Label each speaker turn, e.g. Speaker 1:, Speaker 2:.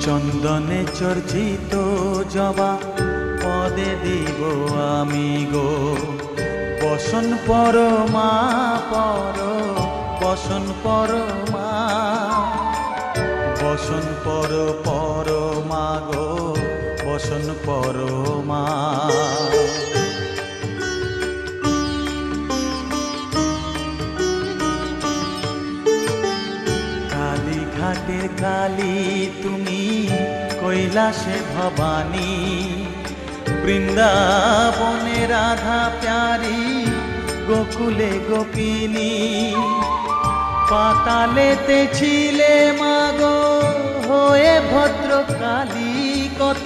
Speaker 1: চন্দনে চর্চিত জবা পদে দিব আমি গো, বসন পরমা পর, বসন পরমা, বসন পরমা গো, বসন পরমা। কালীঘাটের কালী তুমি, কৈলাসে ভবানী, বৃন্দাবনে রাধা প্যারি, গোকুলে গোপিনী। পাতালেতে ছিলে মাগো হয়ে ভদ্রকালী, কত